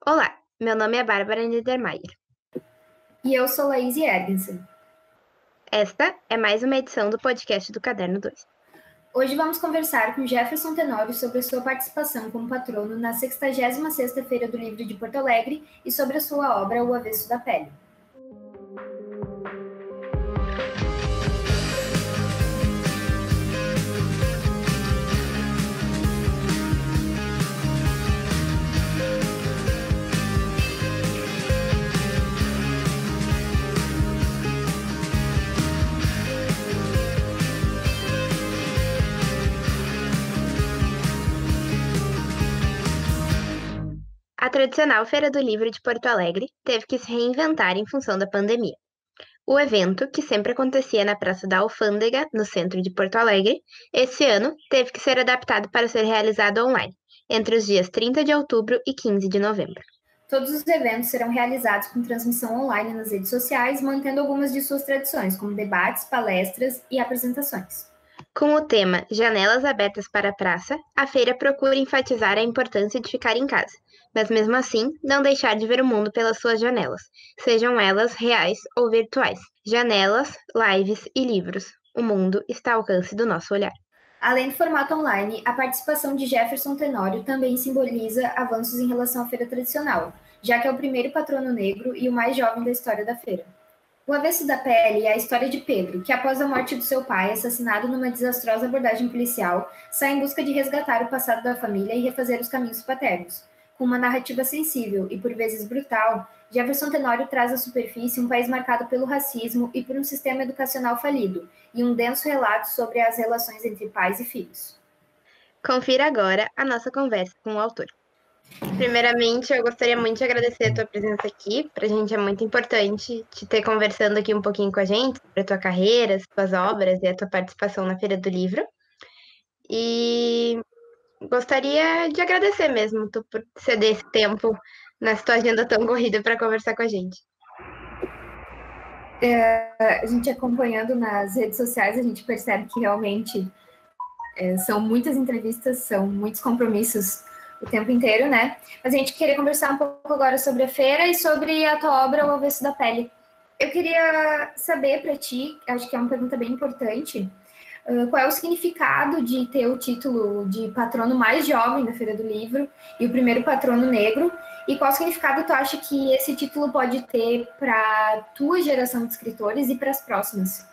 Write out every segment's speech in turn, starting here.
Olá, meu nome é Bárbara Niedermayer. E eu sou Laís Ergensen. Esta é mais uma edição do podcast do Caderno 2. Hoje vamos conversar com Jefferson Tenório sobre a sua participação como patrono na 66ª Feira do Livro de Porto Alegre e sobre a sua obra O Avesso da Pele. A tradicional Feira do Livro de Porto Alegre teve que se reinventar em função da pandemia. O evento, que sempre acontecia na Praça da Alfândega, no centro de Porto Alegre, esse ano teve que ser adaptado para ser realizado online, entre os dias 30 de outubro e 15 de novembro. Todos os eventos serão realizados com transmissão online nas redes sociais, mantendo algumas de suas tradições, como debates, palestras e apresentações. Com o tema Janelas Abertas para a Praça, a feira procura enfatizar a importância de ficar em casa, mas mesmo assim não deixar de ver o mundo pelas suas janelas, sejam elas reais ou virtuais. Janelas, lives e livros. O mundo está ao alcance do nosso olhar. Além do formato online, a participação de Jefferson Tenório também simboliza avanços em relação à feira tradicional, já que é o primeiro patrono negro e o mais jovem da história da feira. O Avesso da Pele é a história de Pedro, que após a morte do seu pai, assassinado numa desastrosa abordagem policial, sai em busca de resgatar o passado da família e refazer os caminhos paternos. Com uma narrativa sensível e por vezes brutal, Jefferson Tenório traz à superfície um país marcado pelo racismo e por um sistema educacional falido, e um denso relato sobre as relações entre pais e filhos. Confira agora a nossa conversa com o autor. Primeiramente, eu gostaria muito de agradecer a tua presença aqui. Para a gente é muito importante te ter conversando aqui um pouquinho com a gente sobre a tua carreira, as tuas obras e a tua participação na Feira do Livro. E gostaria de agradecer mesmo tu por ceder esse tempo nessa tua agenda tão corrida para conversar com a gente. A gente acompanhando nas redes sociais, a gente percebe que realmente são muitas entrevistas, são muitos compromissos o tempo inteiro, né? Mas a gente queria conversar um pouco agora sobre a feira e sobre a tua obra O Avesso da Pele. Eu queria saber para ti, acho que é uma pergunta bem importante, qual é o significado de ter o título de patrono mais jovem da Feira do Livro e o primeiro patrono negro, e qual significado tu acha que esse título pode ter para a tua geração de escritores e para as próximas?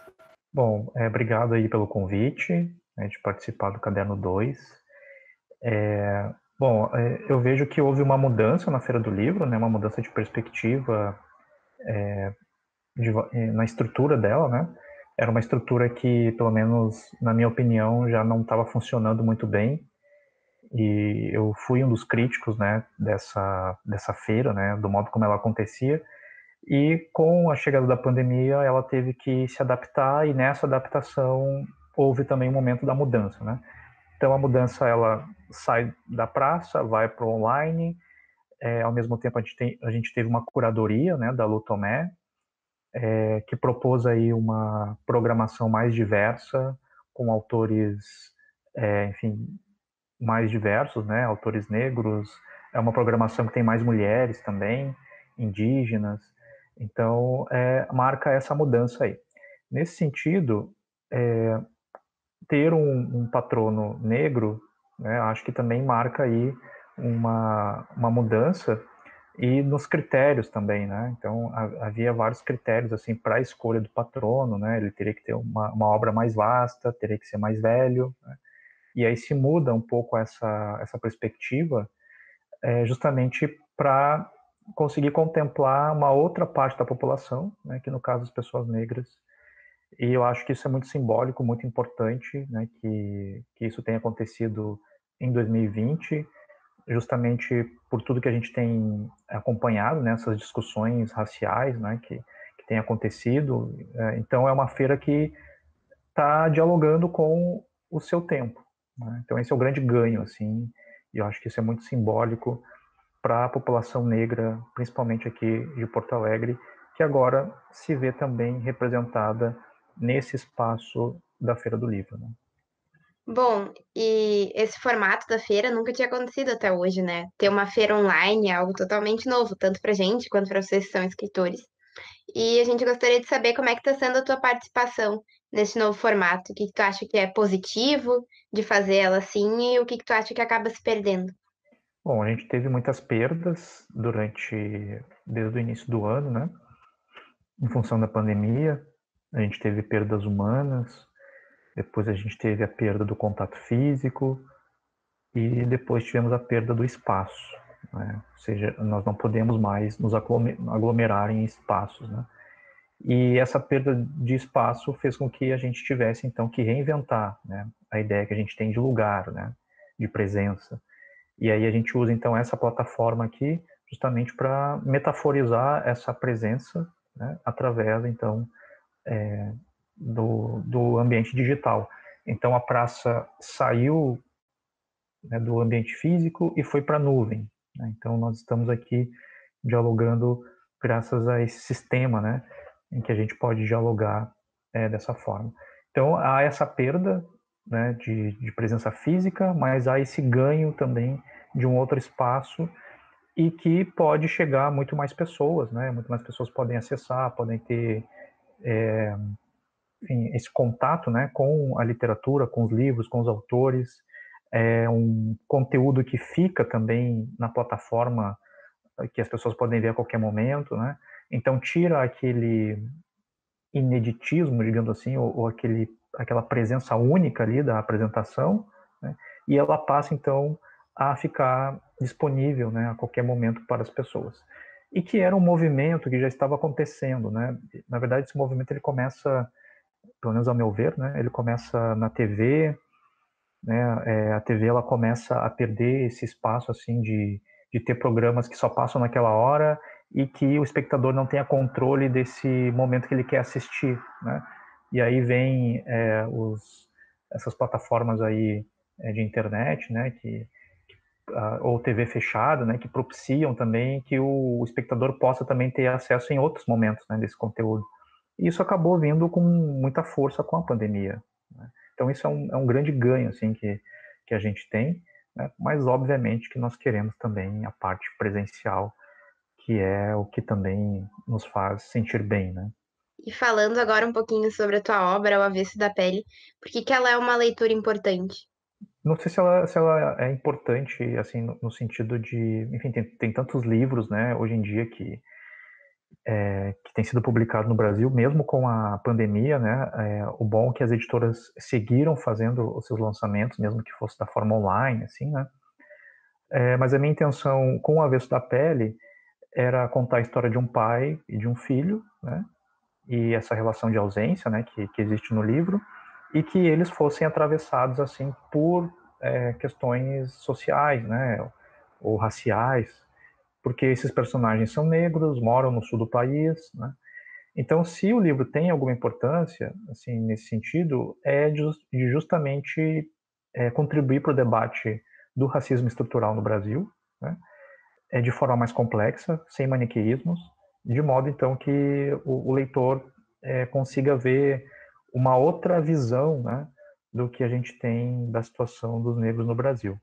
Bom, obrigado aí pelo convite, né, de participar do Caderno 2. Eu vejo que houve uma mudança na Feira do Livro, né, uma mudança de perspectiva na estrutura dela, né? Era uma estrutura que, pelo menos na minha opinião, já não estava funcionando muito bem. E eu fui um dos críticos, né, dessa feira, né, do modo como ela acontecia. E com a chegada da pandemia, ela teve que se adaptar, e nessa adaptação houve também um momento da mudança, né? Então a mudança, ela sai da praça, vai para o online. Ao mesmo tempo a gente teve uma curadoria, né, da Lu Tomé, que propôs aí uma programação mais diversa, com autores, enfim, mais diversos, né, autores negros. É uma programação que tem mais mulheres também, indígenas. Então, marca essa mudança aí. Nesse sentido, ter um patrono negro, né, acho que também marca aí uma mudança, e nos critérios também, né? Então, havia vários critérios assim para a escolha do patrono, né? Ele teria que ter uma obra mais vasta, teria que ser mais velho, né? E aí se muda um pouco essa perspectiva, justamente para conseguir contemplar uma outra parte da população, né, que no caso as pessoas negras. E eu acho que isso é muito simbólico, muito importante, né, que isso tenha acontecido em 2020, justamente por tudo que a gente tem acompanhado nessas discussões raciais, né, que tem acontecido. Então é uma feira que está dialogando com o seu tempo, né? Então esse é o grande ganho, assim, e eu acho que isso é muito simbólico para a população negra, principalmente aqui de Porto Alegre, que agora se vê também representada nesse espaço da Feira do Livro, né? Bom, e esse formato da feira nunca tinha acontecido até hoje, né? Ter uma feira online é algo totalmente novo, tanto pra gente quanto pra vocês que são escritores. E a gente gostaria de saber como é que tá sendo a tua participação nesse novo formato. O que que tu acha que é positivo de fazer ela assim e o que que tu acha que acaba se perdendo? Bom, a gente teve muitas perdas desde o início do ano, né? Em função da pandemia, a gente teve perdas humanas, depois a gente teve a perda do contato físico e depois tivemos a perda do espaço, né? Ou seja, nós não podemos mais nos aglomerar em espaços, né? E essa perda de espaço fez com que a gente tivesse, então, que reinventar, né, a ideia que a gente tem de lugar, né, de presença. E aí a gente usa, então, essa plataforma aqui justamente para metaforizar essa presença, né, através, então, do ambiente digital. Então, a praça saiu, né, do ambiente físico e foi para a nuvem, né? Então, nós estamos aqui dialogando graças a esse sistema, né, em que a gente pode dialogar dessa forma. Então, há essa perda, né, de presença física, mas há esse ganho também de um outro espaço e que pode chegar a muito mais pessoas, né? Muito mais pessoas podem acessar, podem ter, enfim, esse contato, né, com a literatura, com os livros, com os autores. É um conteúdo que fica também na plataforma que as pessoas podem ver a qualquer momento, né? Então tira aquele ineditismo, digamos assim, ou aquela presença única ali da apresentação, né? E ela passa então a ficar disponível, né, a qualquer momento para as pessoas. E que era um movimento que já estava acontecendo, né? Na verdade, esse movimento ele começa, pelo menos ao meu ver, né? Ele começa na TV, né? A TV ela começa a perder esse espaço assim de ter programas que só passam naquela hora e que o espectador não tenha controle desse momento que ele quer assistir, né? E aí vem essas plataformas aí de internet, né? Ou TV fechada, né? Que propiciam também que o espectador possa também ter acesso em outros momentos, né, desse conteúdo. E isso acabou vindo com muita força com a pandemia, né? Então isso é um grande ganho assim que a gente tem, né? Mas obviamente que nós queremos também a parte presencial, que é o que também nos faz sentir bem, né? E falando agora um pouquinho sobre a tua obra, O Avesso da Pele, por que que ela é uma leitura importante? Não sei se ela é importante, assim, no sentido de, enfim, tem tantos livros, né, hoje em dia que tem sido publicado no Brasil, mesmo com a pandemia, né? O bom é que as editoras seguiram fazendo os seus lançamentos, mesmo que fosse da forma online, assim, né? Mas a minha intenção com o Avesso da Pele era contar a história de um pai e de um filho, né? E essa relação de ausência, né? Que existe no livro, e que eles fossem atravessados assim por questões sociais, né? Ou raciais, porque esses personagens são negros, moram no sul do país, né? Então, se o livro tem alguma importância, assim, nesse sentido, é de justamente contribuir para o debate do racismo estrutural no Brasil, né? De forma mais complexa, sem maniqueísmos, de modo, então, que o leitor consiga ver uma outra visão, né, do que a gente tem da situação dos negros no Brasil.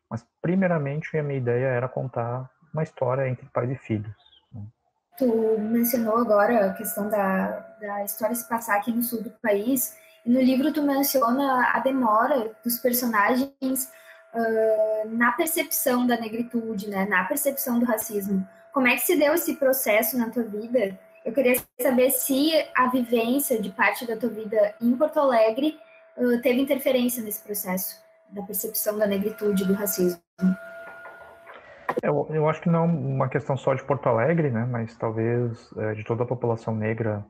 Mas, primeiramente, a minha ideia era contar uma história entre pais e filhos, né? Tu mencionou agora a questão da história se passar aqui no sul do país, e no livro tu menciona a demora dos personagens na percepção da negritude, né, na percepção do racismo. Como é que se deu esse processo na tua vida? Eu queria saber se a vivência de parte da tua vida em Porto Alegre teve interferência nesse processo da percepção da negritude e do racismo. Eu acho que não é uma questão só de Porto Alegre, né, mas talvez de toda a população negra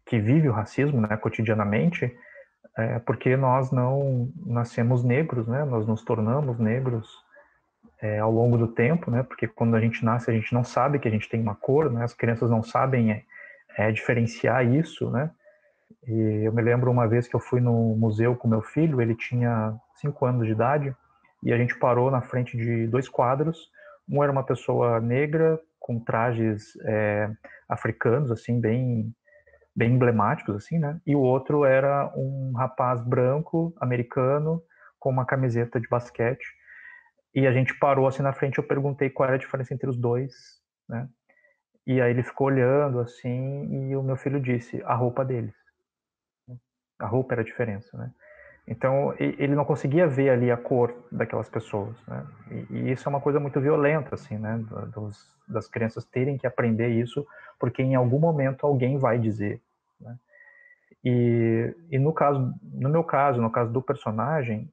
que vive o racismo, né, cotidianamente, porque nós não nascemos negros, né, nós nos tornamos negros ao longo do tempo, né, porque quando a gente nasce a gente não sabe que a gente tem uma cor, né, as crianças não sabem diferenciar isso, né. E eu me lembro uma vez que eu fui no museu com meu filho, ele tinha 5 anos de idade, e a gente parou na frente de 2 quadros. Um era uma pessoa negra com trajes africanos, assim, bem bem emblemáticos, assim, né? E o outro era um rapaz branco, americano, com uma camiseta de basquete. E a gente parou assim na frente, eu perguntei qual era a diferença entre os dois, né? E aí ele ficou olhando assim, e o meu filho disse, a roupa deles. A roupa era a diferença, né? Então, ele não conseguia ver ali a cor daquelas pessoas, né? E isso é uma coisa muito violenta, assim, né? Das crianças terem que aprender isso, porque em algum momento alguém vai dizer, né? E no meu caso, no caso do personagem,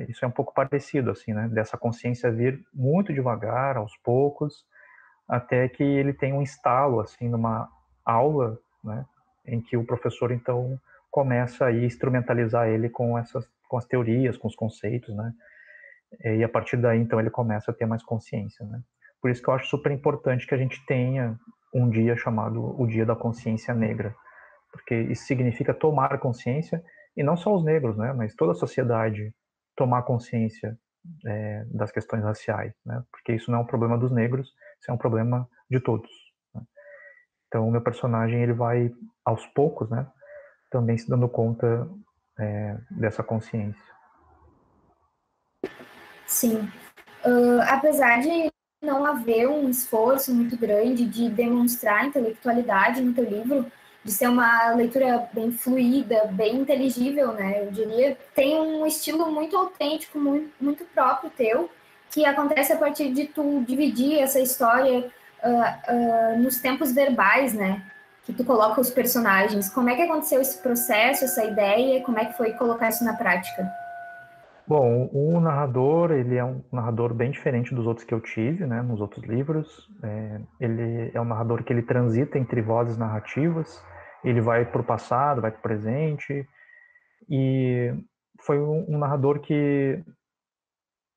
isso é um pouco parecido, assim, né? Dessa consciência vir muito devagar, aos poucos, até que ele tem um estalo, assim, numa aula, né? Em que o professor, então, começa a instrumentalizar ele com com as teorias, com os conceitos, né? E a partir daí, então, ele começa a ter mais consciência, né? Por isso que eu acho super importante que a gente tenha um dia chamado o Dia da Consciência Negra, porque isso significa tomar consciência, e não só os negros, né, mas toda a sociedade tomar consciência das questões raciais, né, porque isso não é um problema dos negros, isso é um problema de todos, né? Então, o meu personagem, ele vai, aos poucos, né, também se dando conta dessa consciência. Sim. Apesar de não haver um esforço muito grande de demonstrar intelectualidade no teu livro, de ser uma leitura bem fluida, bem inteligível, né? Eu diria, tem um estilo muito autêntico, muito próprio teu, que acontece a partir de tu dividir essa história nos tempos verbais, né? Que tu coloca os personagens. Como é que aconteceu esse processo, essa ideia? Como é que foi colocar isso na prática? Bom, o narrador, ele é um narrador bem diferente dos outros que eu tive, né, nos outros livros. Ele é um narrador que ele transita entre vozes narrativas, ele vai para o passado, vai para o presente, e foi um narrador que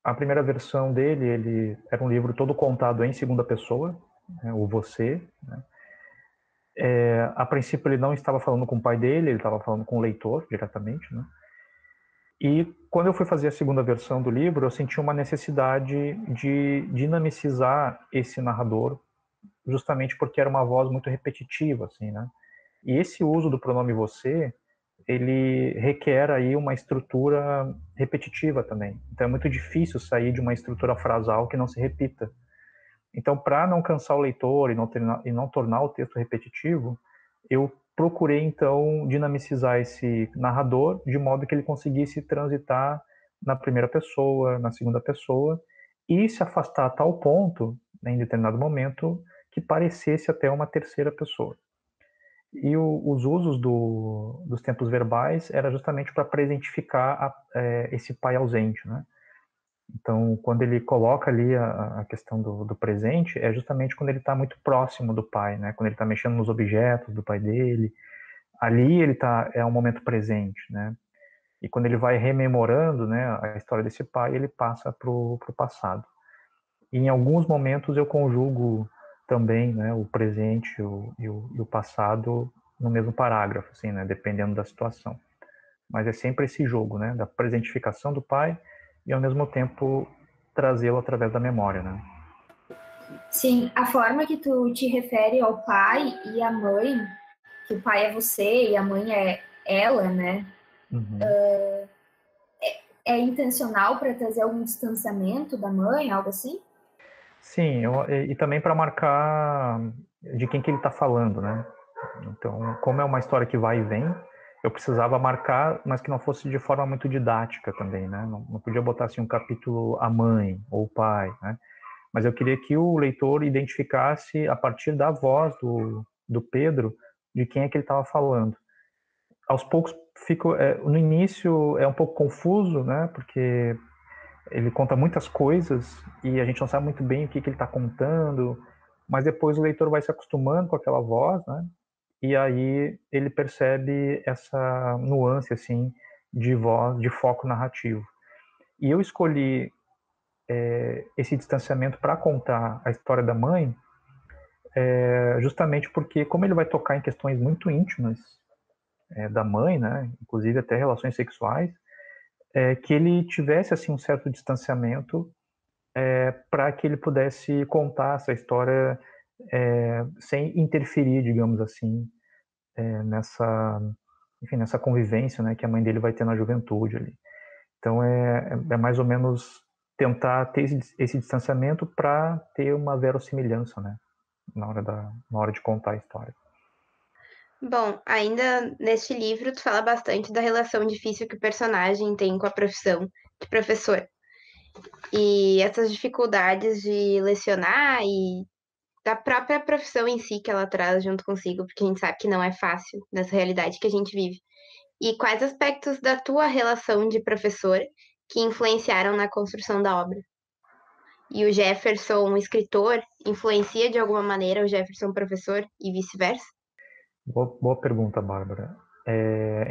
a primeira versão dele, ele era um livro todo contado em segunda pessoa, né, o você, né. A princípio ele não estava falando com o pai dele, ele estava falando com o leitor diretamente, né. E quando eu fui fazer a segunda versão do livro, eu senti uma necessidade de dinamicizar esse narrador, justamente porque era uma voz muito repetitiva, assim, né? E esse uso do pronome você, ele requer aí uma estrutura repetitiva também. Então é muito difícil sair de uma estrutura frasal que não se repita. Então, para não cansar o leitor e não tornar o texto repetitivo, eu procurei, então, dinamicizar esse narrador de modo que ele conseguisse transitar na primeira pessoa, na segunda pessoa, e se afastar a tal ponto, né, em determinado momento, que parecesse até uma terceira pessoa. E os usos dos tempos verbais era justamente para presentificar esse pai ausente, né? Então, quando ele coloca ali a questão do presente, é justamente quando ele está muito próximo do pai, né? Quando ele está mexendo nos objetos do pai dele, ali é um momento presente, né? E quando ele vai rememorando, né, a história desse pai, ele passa para o passado. E em alguns momentos eu conjugo também, né, o presente e o passado no mesmo parágrafo, assim, né, dependendo da situação. Mas é sempre esse jogo, né, da presentificação do pai e ao mesmo tempo trazê-lo através da memória, né? Sim, a forma que tu te refere ao pai e à mãe, que o pai é você e a mãe é ela, né? Uhum. É intencional para trazer algum distanciamento da mãe, algo assim? Sim, e também para marcar de quem que ele está falando, né? Então, como é uma história que vai e vem, eu precisava marcar, mas que não fosse de forma muito didática também, né? Não podia botar assim um capítulo a mãe ou o pai, né? Mas eu queria que o leitor identificasse a partir da voz do Pedro de quem é que ele estava falando. Aos poucos no início é um pouco confuso, né? Porque ele conta muitas coisas e a gente não sabe muito bem o que ele está contando, mas depois o leitor vai se acostumando com aquela voz, né? E aí ele percebe essa nuance assim de voz, de foco narrativo. E eu escolhi esse distanciamento para contar a história da mãe, justamente porque como ele vai tocar em questões muito íntimas da mãe, né, inclusive até relações sexuais, que ele tivesse assim um certo distanciamento para que ele pudesse contar essa história sem interferir, digamos assim, nessa convivência, né, que a mãe dele vai ter na juventude ali. Então é mais ou menos tentar ter esse distanciamento para ter uma verossimilhança, né, na hora de contar a história. Bom, ainda neste livro, tu fala bastante da relação difícil que o personagem tem com a profissão de professor. E essas dificuldades de lecionar e da própria profissão em si que ela traz junto consigo, porque a gente sabe que não é fácil nessa realidade que a gente vive. E quais aspectos da tua relação de professor que influenciaram na construção da obra? E o Jefferson, um escritor, influencia de alguma maneira o Jefferson professor e vice-versa? Boa pergunta, Bárbara.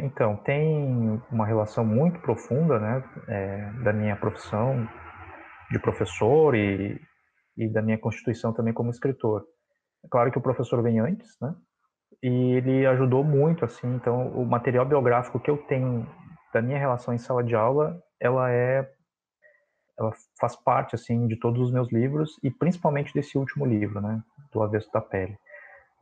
Então, tem uma relação muito profunda, né, da minha profissão de professor e da minha constituição também como escritor. É claro que o professor vem antes, né, e ele ajudou muito, assim, então o material biográfico que eu tenho da minha relação em sala de aula, ela faz parte, assim, de todos os meus livros e principalmente desse último livro, né, do Avesso da Pele.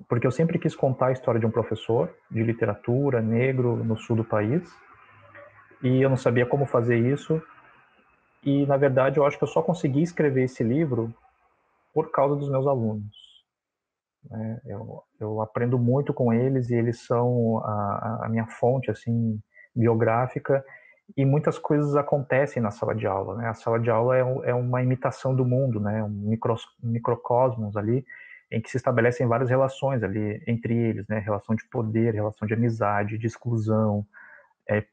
Porque eu sempre quis contar a história de um professor de literatura negro no sul do país e eu não sabia como fazer isso e, na verdade, eu acho que eu só consegui escrever esse livro por causa dos meus alunos. Eu aprendo muito com eles e eles são a minha fonte, assim, biográfica e muitas coisas acontecem na sala de aula, né? A sala de aula é uma imitação do mundo, né? Um microcosmos ali, em que se estabelecem várias relações ali entre eles, né? Relação de poder, relação de amizade, de exclusão,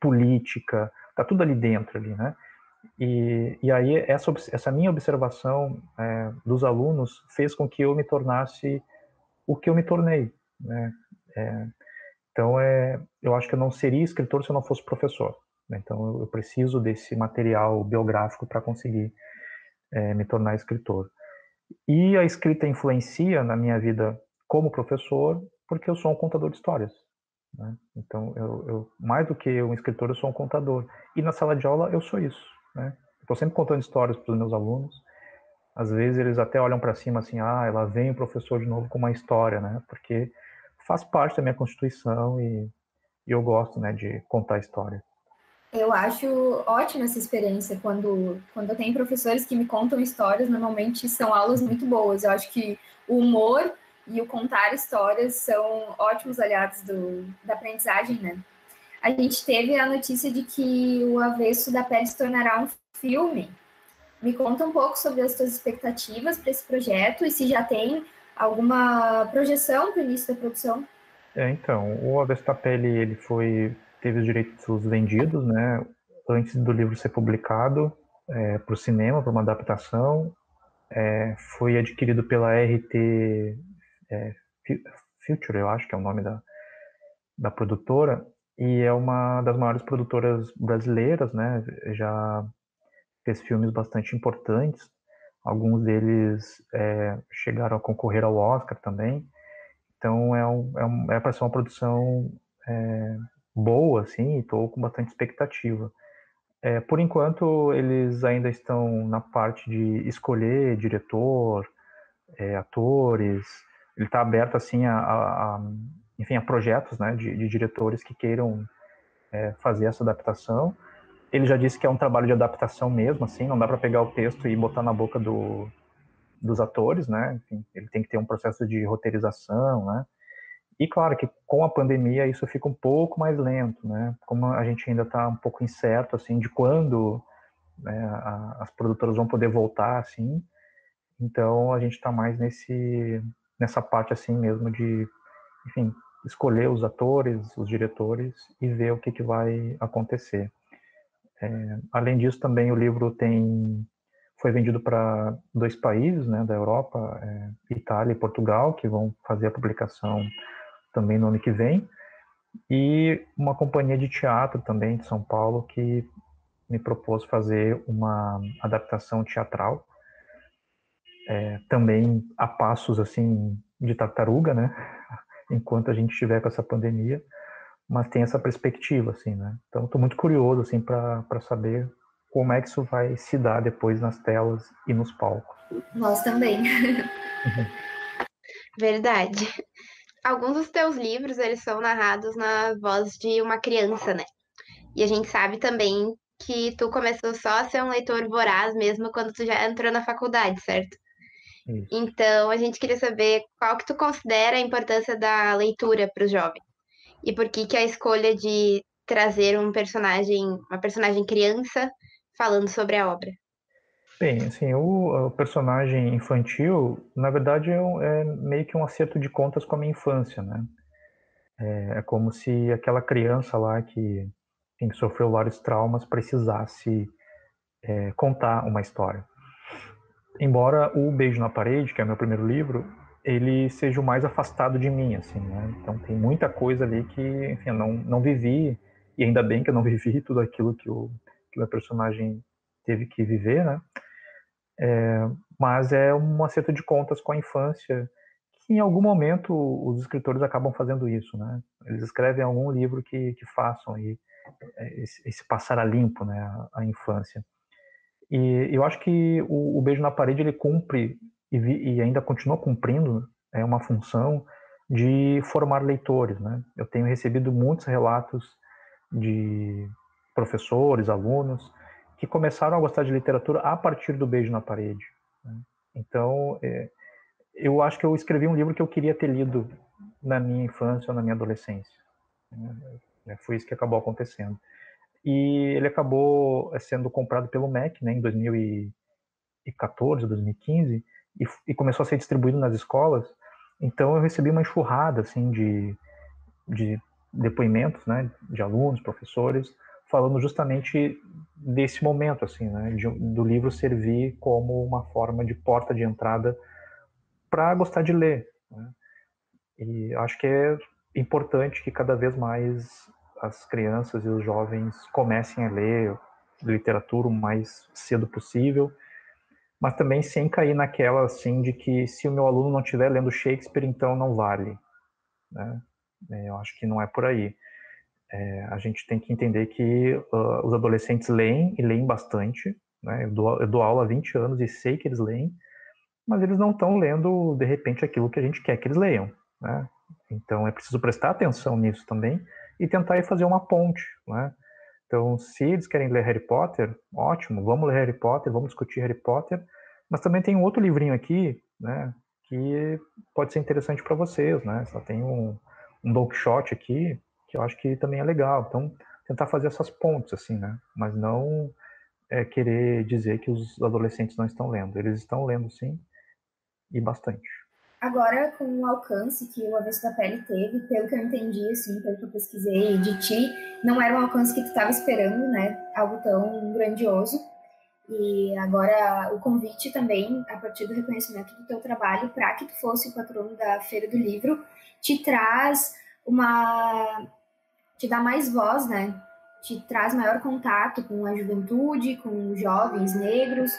política, tá tudo ali dentro ali, né? E aí essa minha observação dos alunos fez com que eu me tornasse o que eu me tornei, né? Então, eu acho que eu não seria escritor se eu não fosse professor, né? Então, eu preciso desse material biográfico para conseguir me tornar escritor. E a escrita influencia na minha vida como professor, porque eu sou um contador de histórias, né? Então, eu mais do que um escritor, eu sou um contador. E na sala de aula, eu sou isso, né? Estou sempre contando histórias para os meus alunos. Às vezes, eles até olham para cima assim, ela vem o professor de novo com uma história, né? Porque faz parte da minha constituição e eu gosto, né, de contar história. Eu acho ótima essa experiência quando eu tenho professores que me contam histórias, normalmente são aulas muito boas. Eu acho que o humor e o contar histórias são ótimos aliados da aprendizagem, né? A gente teve a notícia de que o Avesso da Pele se tornará um filme. Me conta um pouco sobre as suas expectativas para esse projeto e se já tem alguma projeção para o início da produção. Então, o Avesso da Pele, ele teve os direitos vendidos, né, antes do livro ser publicado para o cinema, para uma adaptação. Foi adquirido pela RT Future, eu acho que é o nome da produtora, e é uma das maiores produtoras brasileiras, né, já fez filmes bastante importantes, alguns deles chegaram a concorrer ao Oscar também. Então é para ser uma produção boa, assim, e estou com bastante expectativa. Por enquanto, eles ainda estão na parte de escolher diretor, atores. Ele está aberto assim enfim, a projetos, né, de diretores que queiram fazer essa adaptação. Ele já disse que é um trabalho de adaptação mesmo, assim, não dá para pegar o texto e botar na boca dos atores, né? Enfim, ele tem que ter um processo de roteirização, né? E claro que com a pandemia isso fica um pouco mais lento, né? Como a gente ainda está um pouco incerto assim de quando, né, as produtoras vão poder voltar, assim. Então a gente está mais nessa parte assim mesmo de, enfim, escolher os atores, os diretores e ver o que vai acontecer. Além disso, também o livro foi vendido para 2 países, né, da Europa, Itália e Portugal, que vão fazer a publicação também no ano que vem, e uma companhia de teatro também de São Paulo que me propôs fazer uma adaptação teatral, também a passos assim de tartaruga, né, enquanto a gente estiver com essa pandemia, mas tem essa perspectiva, assim, né. Então, estou muito curioso, assim, para saber como é que isso vai se dar depois nas telas e nos palcos. Nós também. Verdade. alguns dos teus livros, eles são narrados na voz de uma criança, né? E a gente sabe também que tu começou só a ser um leitor voraz mesmo quando tu já entrou na faculdade, certo? Isso. Então, a gente queria saber qual que tu considera a importância da leitura para os jovens e por que que a escolha de trazer uma personagem criança falando sobre a obra. Bem, assim, o personagem infantil, na verdade, é meio que um acerto de contas com a minha infância, né? É como se aquela criança lá que, enfim, sofreu vários traumas precisasse contar uma história. Embora o Beijo na Parede, que é meu primeiro livro, ele seja o mais afastado de mim, assim, né? Então tem muita coisa ali que, enfim, eu não vivi, e ainda bem que eu não vivi tudo aquilo que o meu personagem teve que viver, né? Mas é um acerto de contas com a infância, que em algum momento os escritores acabam fazendo isso, né? Eles escrevem algum livro que façam aí esse passar a limpo, né, a infância. E eu acho que o Beijo na Parede ele cumpre e ainda continua cumprindo uma função de formar leitores, né? Eu tenho recebido muitos relatos de professores, alunos que começaram a gostar de literatura a partir do Beijo na Parede, né? Então, eu acho que eu escrevi um livro que eu queria ter lido na minha infância ou na minha adolescência, né? Foi isso que acabou acontecendo. E ele acabou sendo comprado pelo MEC, né, em 2014, 2015, e começou a ser distribuído nas escolas. Então eu recebi uma enxurrada assim de depoimentos, né, de alunos, professores, falando justamente desse momento, assim, né, do livro servir como uma forma de porta de entrada para gostar de ler, né? E acho que é importante que cada vez mais as crianças e os jovens comecem a ler literatura o mais cedo possível, mas também sem cair naquela assim de que se o meu aluno não estiver lendo Shakespeare, então não vale, né? Eu acho que não é por aí. A gente tem que entender que os adolescentes leem e leem bastante, né? Eu dou aula há 20 anos e sei que eles leem, mas eles não estão lendo, de repente, aquilo que a gente quer que eles leiam, né? Então é preciso prestar atenção nisso também e tentar ir fazer uma ponte, né? Então, se eles querem ler Harry Potter, ótimo, vamos ler Harry Potter, vamos discutir Harry Potter, mas também tem um outro livrinho aqui, né, que pode ser interessante para vocês, né? Só tem um Don Quixote aqui, que eu acho que também é legal. Então, tentar fazer essas pontes, assim, né? Mas não querer dizer que os adolescentes não estão lendo. Eles estão lendo, sim, e bastante. Agora, com o alcance que o Avesso da Pele teve, pelo que eu entendi, assim, pelo que eu pesquisei de ti, não era um alcance que tu estava esperando, né? Algo tão grandioso. E agora o convite também, a partir do reconhecimento do teu trabalho, para que tu fosse o patrono da Feira do Livro, te traz te dá mais voz, né? Te traz maior contato com a juventude, com jovens negros,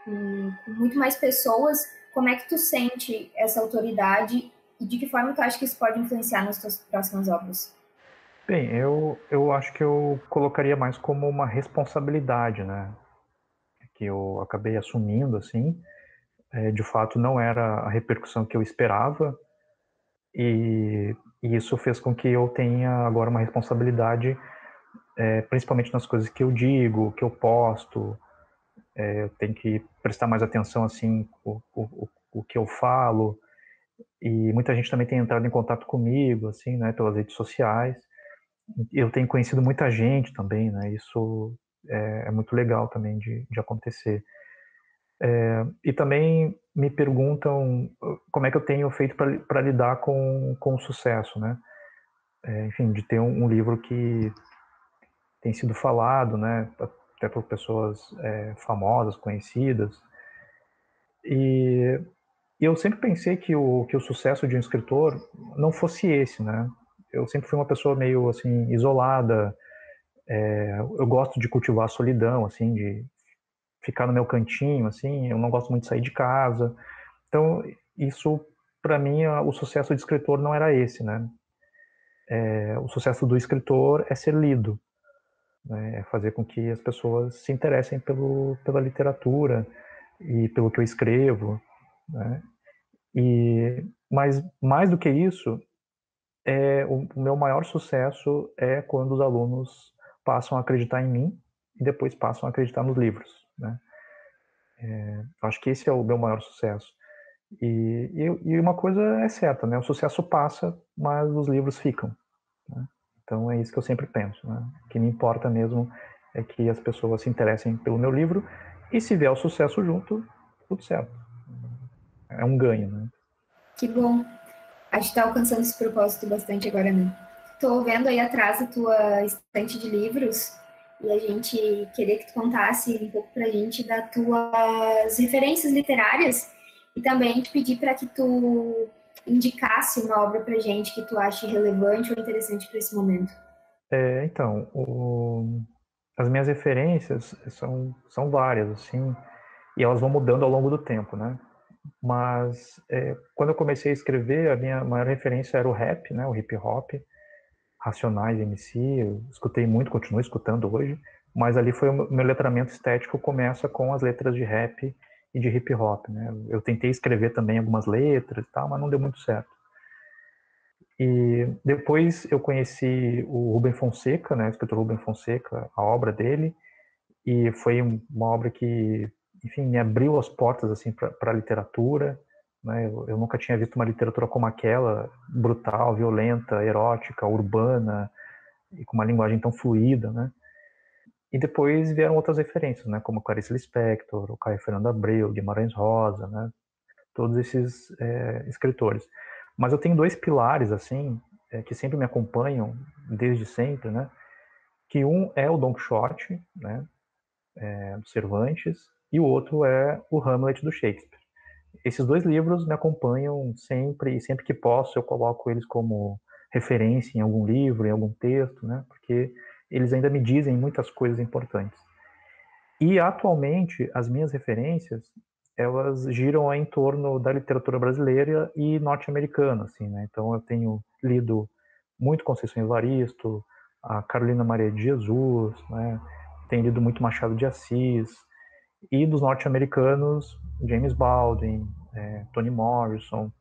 com muito mais pessoas. Como é que tu sente essa autoridade e de que forma tu acha que isso pode influenciar nas tuas próximas obras? Bem, eu acho que eu colocaria mais como uma responsabilidade, né? Que eu acabei assumindo, assim. De fato, não era a repercussão que eu esperava, e isso fez com que eu tenha agora uma responsabilidade, principalmente nas coisas que eu digo, que eu posto. Eu tenho que prestar mais atenção, assim, o que eu falo. E muita gente também tem entrado em contato comigo, assim, né, pelas redes sociais. Eu tenho conhecido muita gente também, né? Isso é muito legal também de acontecer. E também me perguntam como é que eu tenho feito para lidar com o sucesso, né? Enfim, de ter um livro que tem sido falado, né? Até por pessoas famosas, conhecidas. E eu sempre pensei que o sucesso de um escritor não fosse esse, né? Eu sempre fui uma pessoa meio assim isolada. Eu gosto de cultivar a solidão, assim, de ficar no meu cantinho, assim. Eu não gosto muito de sair de casa. Então, isso, para mim, o sucesso de escritor não era esse, né? O sucesso do escritor é ser lido, né? É fazer com que as pessoas se interessem pela literatura e pelo que eu escrevo, né? Mas mais do que isso, O meu maior sucesso é quando os alunos passam a acreditar em mim e depois passam a acreditar nos livros, né? Acho que esse é o meu maior sucesso. E uma coisa é certa, né? O sucesso passa, mas os livros ficam, né? Então é isso que eu sempre penso, né? O que me importa mesmo é que as pessoas se interessem pelo meu livro e se vier o sucesso junto, tudo certo. É um ganho, né? Que bom. Acho que tá alcançando esse propósito bastante agora, né? Tô vendo aí atrás a tua estante de livros e a gente queria que tu contasse um pouco pra gente das tuas referências literárias e também te pedir para que tu indicasse uma obra pra gente que tu ache relevante ou interessante para esse momento. Então, as minhas referências são várias, assim, e elas vão mudando ao longo do tempo, né? Mas quando eu comecei a escrever, a minha maior referência era o rap, né? O hip hop, Racionais, MC, eu escutei muito, continuo escutando hoje, mas ali foi o meu letramento estético começa com as letras de rap e de hip hop, né? Eu tentei escrever também algumas letras e tal, mas não deu muito certo. E depois eu conheci o Rubem Fonseca, né, o escritor Rubem Fonseca, a obra dele, e foi uma obra que, enfim, me abriu as portas assim para a literatura, né? Eu nunca tinha visto uma literatura como aquela, brutal, violenta, erótica, urbana e com uma linguagem tão fluida, né? E depois vieram outras referências, né, como Clarice Lispector, o Caio Fernando Abreu, Guimarães Rosa, né? Todos esses escritores. Mas eu tenho dois pilares assim que sempre me acompanham desde sempre, né? Que um é o Don Quixote, né? Do Cervantes, e o outro é o Hamlet do Shakespeare. Esses dois livros me acompanham sempre e sempre que posso eu coloco eles como referência em algum livro, em algum texto, né? Porque eles ainda me dizem muitas coisas importantes. E atualmente as minhas referências elas giram em torno da literatura brasileira e norte-americana, assim, né? Então eu tenho lido muito Conceição Evaristo, a Carolina Maria de Jesus, né? Tenho lido muito Machado de Assis e dos norte-americanos James Baldwin, Toni Morrison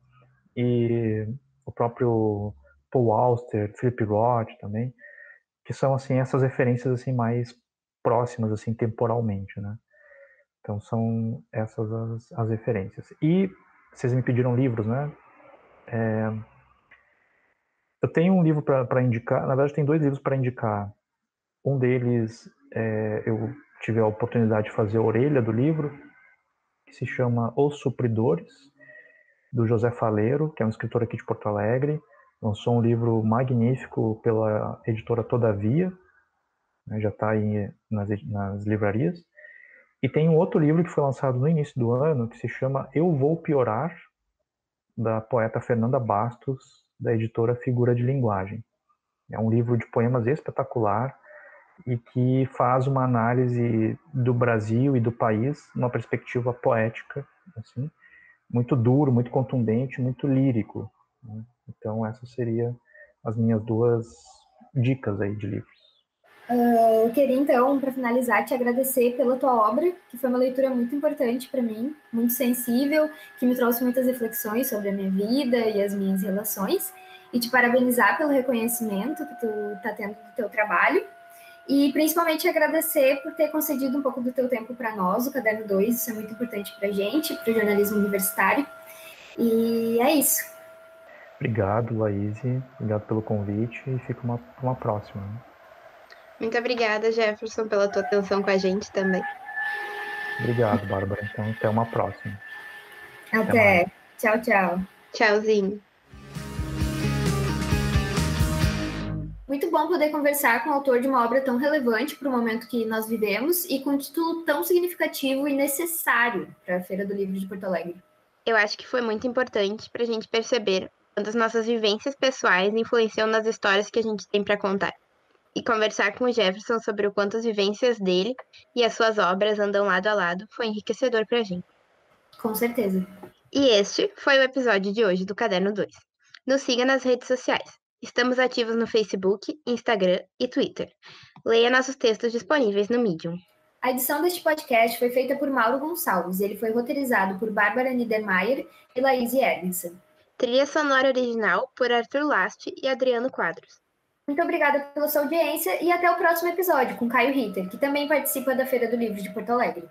e o próprio Paul Auster, Philip Roth também, que são assim essas referências assim mais próximas assim temporalmente, né? Então são essas as referências. E vocês me pediram livros, né? Eu tenho um livro para indicar, na verdade tem dois livros para indicar. Um deles eu tive a oportunidade de fazer a orelha do livro, que se chama Os Supridores, do José Faleiro, que é um escritor aqui de Porto Alegre. Lançou um livro magnífico pela editora Todavia, né, já está aí nas livrarias. E tem um outro livro que foi lançado no início do ano, que se chama Eu Vou Piorar, da poeta Fernanda Bastos, da editora Figura de Linguagem. É um livro de poemas espetacular e que faz uma análise do Brasil e do país numa perspectiva poética, assim, muito duro, muito contundente, muito lírico, né? Então essas seriam as minhas duas dicas aí de livros. Eu queria, então, para finalizar, te agradecer pela tua obra, que foi uma leitura muito importante para mim, muito sensível, que me trouxe muitas reflexões sobre a minha vida e as minhas relações, e te parabenizar pelo reconhecimento que tu está tendo do teu trabalho, e principalmente agradecer por ter concedido um pouco do teu tempo para nós, o Caderno 2, isso é muito importante para a gente, para o jornalismo universitário, e é isso. Obrigado, Laís, obrigado pelo convite e fica uma próxima. Muito obrigada, Jefferson, pela tua atenção com a gente também. Obrigado, Bárbara. Então, até uma próxima. Até. Tchau, tchau. Tchauzinho. Muito bom poder conversar com o autor de uma obra tão relevante para o momento que nós vivemos e com um título tão significativo e necessário para a Feira do Livro de Porto Alegre. Eu acho que foi muito importante para a gente perceber quanto as nossas vivências pessoais influenciam nas histórias que a gente tem para contar. E conversar com o Jefferson sobre o quanto as vivências dele e as suas obras andam lado a lado foi enriquecedor para a gente. Com certeza. E este foi o episódio de hoje do Caderno 2. Nos siga nas redes sociais. Estamos ativos no Facebook, Instagram e Twitter. Leia nossos textos disponíveis no Medium. A edição deste podcast foi feita por Mauro Gonçalves e ele foi roteirizado por Bárbara Niedermayer e Laís Ergensen. Trilha sonora original por Arthur Last e Adriano Quadros. Muito obrigada pela sua audiência e até o próximo episódio com Caio Ritter, que também participa da Feira do Livro de Porto Alegre.